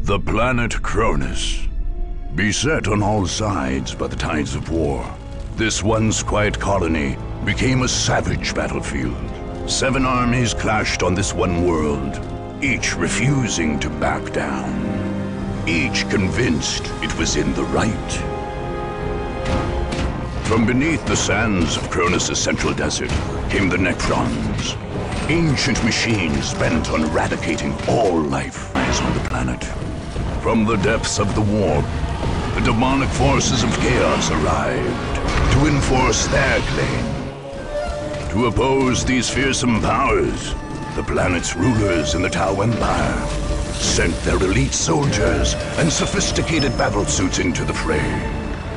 The planet Cronus. Beset on all sides by the tides of war, this once quiet colony became a savage battlefield. 7 armies clashed on this one world, each refusing to back down. Each convinced it was in the right. From beneath the sands of Cronus' central desert came the Necrons, ancient machines bent on eradicating all life on the planet. From the depths of the warp, the demonic forces of chaos arrived to enforce their claim. To oppose these fearsome powers, the planet's rulers in the Tau Empire sent their elite soldiers and sophisticated battlesuits into the fray.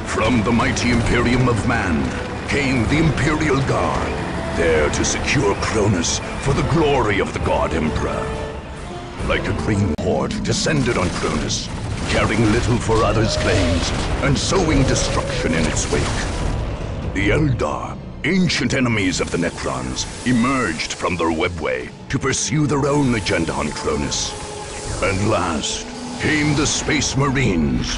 From the mighty Imperium of Man came the Imperial Guard, there to secure Cronus for the glory of the God Emperor. Like a green horde descended on Cronus, caring little for others' claims and sowing destruction in its wake. The Eldar, ancient enemies of the Necrons, emerged from their webway to pursue their own agenda on Cronus. And last came the Space Marines,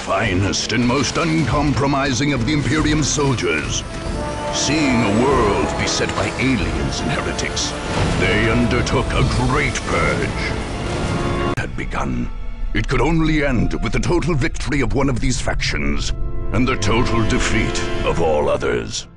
finest and most uncompromising of the Imperium's soldiers. Seeing a world beset by aliens and heretics, they undertook a great purge. Had begun. It could only end with the total victory of one of these factions, and the total defeat of all others.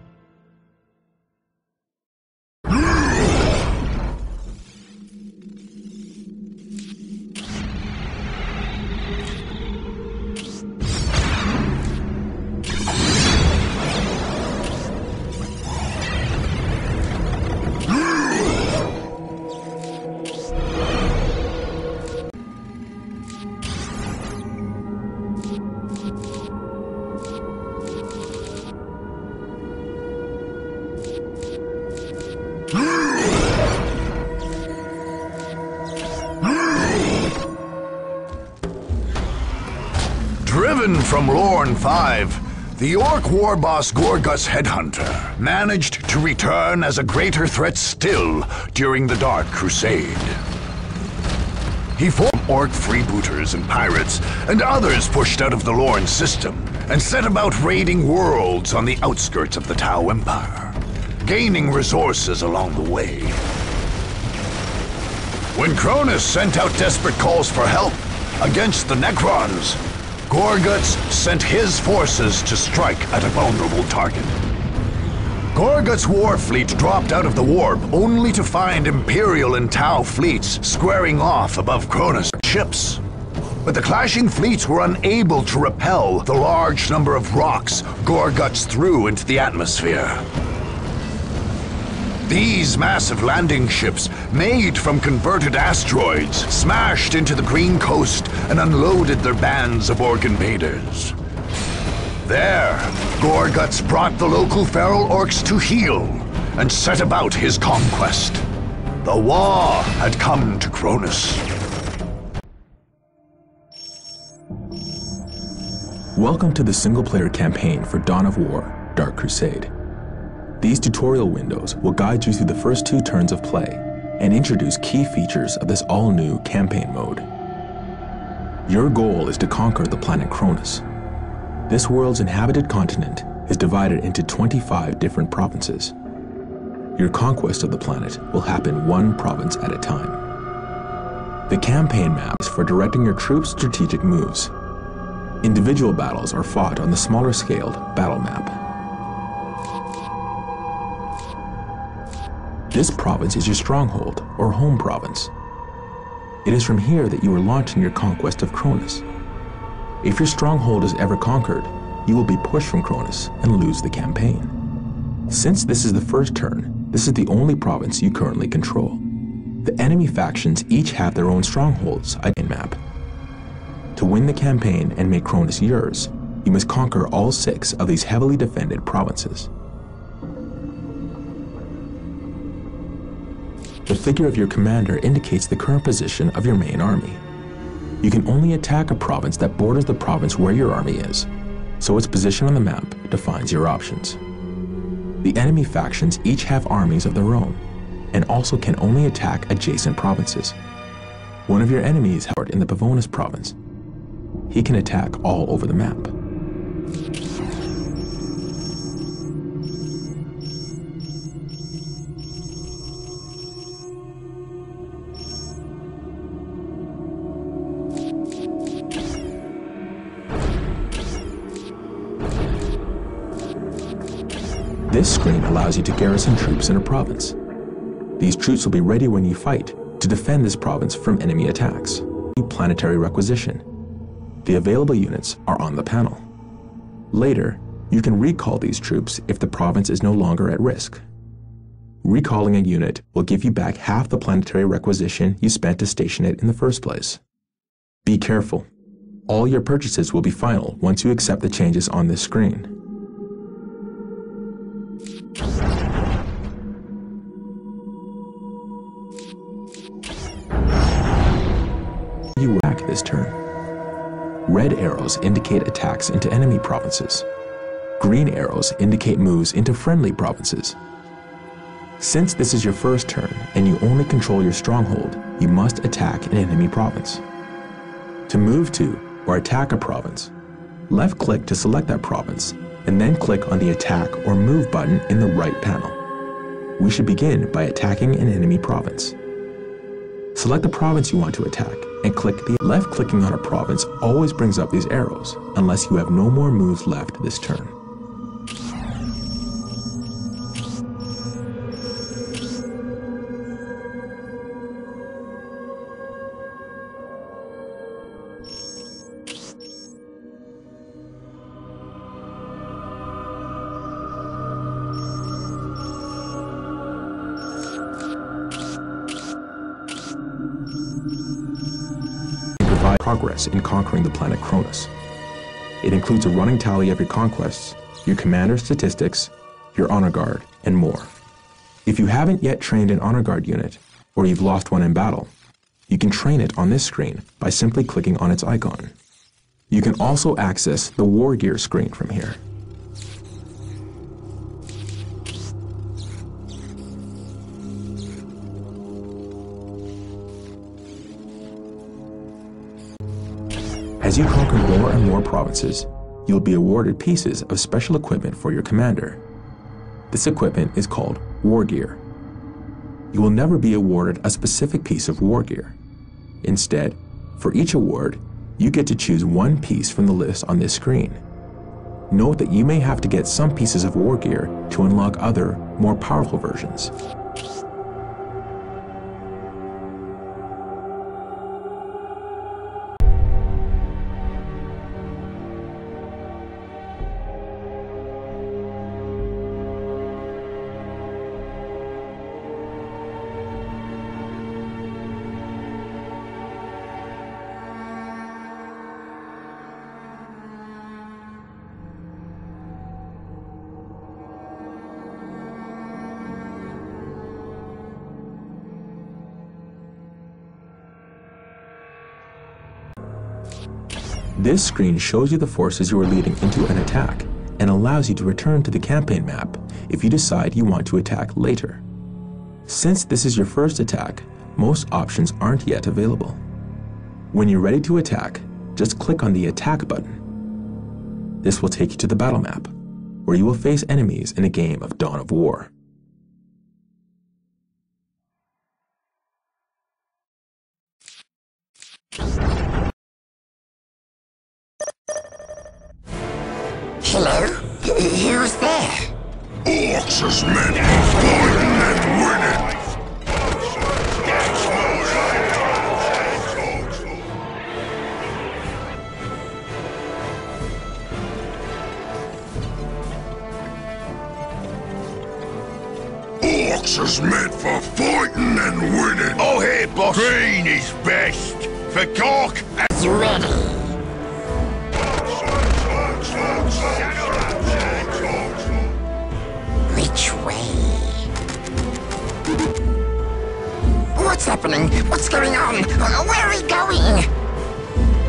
Driven from Lorne 5, the Orc war boss Gorgut's headhunter managed to return as a greater threat still during the Dark Crusade. He formed Orc freebooters and pirates, and others pushed out of the Lorne system and set about raiding worlds on the outskirts of the Tau Empire, gaining resources along the way. When Cronus sent out desperate calls for help against the Necrons, Gorguts sent his forces to strike at a vulnerable target. Gorguts' war fleet dropped out of the warp only to find Imperial and Tau fleets squaring off above Cronus ships. But the clashing fleets were unable to repel the large number of rocks Gorguts threw into the atmosphere. These massive landing ships, made from converted asteroids, smashed into the green coast and unloaded their bands of Orc invaders. There, Gorguts brought the local feral orcs to heel and set about his conquest. The war had come to Cronus. Welcome to the single-player campaign for Dawn of War, Dark Crusade. These tutorial windows will guide you through the first 2 turns of play and introduce key features of this all-new campaign mode. Your goal is to conquer the planet Cronus. This world's inhabited continent is divided into 25 different provinces. Your conquest of the planet will happen 1 province at a time. The campaign map is for directing your troops' strategic moves. Individual battles are fought on the smaller-scaled battle map. This province is your stronghold, or home province. It is from here that you are launching your conquest of Cronus. If your stronghold is ever conquered, you will be pushed from Cronus and lose the campaign. Since this is the first turn, this is the only province you currently control. The enemy factions each have their own strongholds on the map. To win the campaign and make Cronus yours, you must conquer all 6 of these heavily defended provinces. The figure of your commander indicates the current position of your main army. You can only attack a province that borders the province where your army is, so its position on the map defines your options. The enemy factions each have armies of their own, and also can only attack adjacent provinces. One of your enemies is in the Pavonis province. He can attack all over the map. This screen allows you to garrison troops in a province. These troops will be ready when you fight to defend this province from enemy attacks. Planetary requisition. The available units are on the panel. Later, you can recall these troops if the province is no longer at risk. Recalling a unit will give you back half the planetary requisition you spent to station it in the first place. Be careful. All your purchases will be final once you accept the changes on this screen. You attack this turn. Red arrows indicate attacks into enemy provinces. Green arrows indicate moves into friendly provinces. Since this is your first turn and you only control your stronghold, you must attack an enemy province. To move to or attack a province, left-click to select that province and then click on the Attack or Move button in the right panel. We should begin by attacking an enemy province. Select the province you want to attack and click the left-clicking on a province always brings up these arrows unless you have no more moves left this turn. Progress in conquering the planet Cronus. It includes a running tally of your conquests, your commander statistics, your honor guard, and more. If you haven't yet trained an honor guard unit, or you've lost one in battle, you can train it on this screen by simply clicking on its icon. You can also access the War Gear screen from here. As you conquer more and more provinces, you'll be awarded pieces of special equipment for your commander. This equipment is called War Gear. You will never be awarded a specific piece of war gear. Instead, for each award, you get to choose one piece from the list on this screen. Note that you may have to get some pieces of war gear to unlock other, more powerful versions. This screen shows you the forces you are leading into an attack and allows you to return to the campaign map if you decide you want to attack later. Since this is your first attack, most options aren't yet available. When you're ready to attack, just click on the Attack button. This will take you to the battle map, where you will face enemies in a game of Dawn of War. Hello? Who's there? Orcs as men fighting and winning! Orcs is meant for fighting and winning! Oh, hey, boss! Green is best! For cock! You ready? Which way? What's happening? What's going on? Where are we going?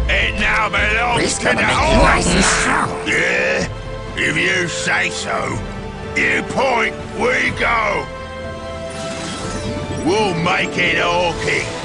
It now belongs to the nice and Orcs! strong. Yeah? If you say so. You point, we go! We'll make it orky!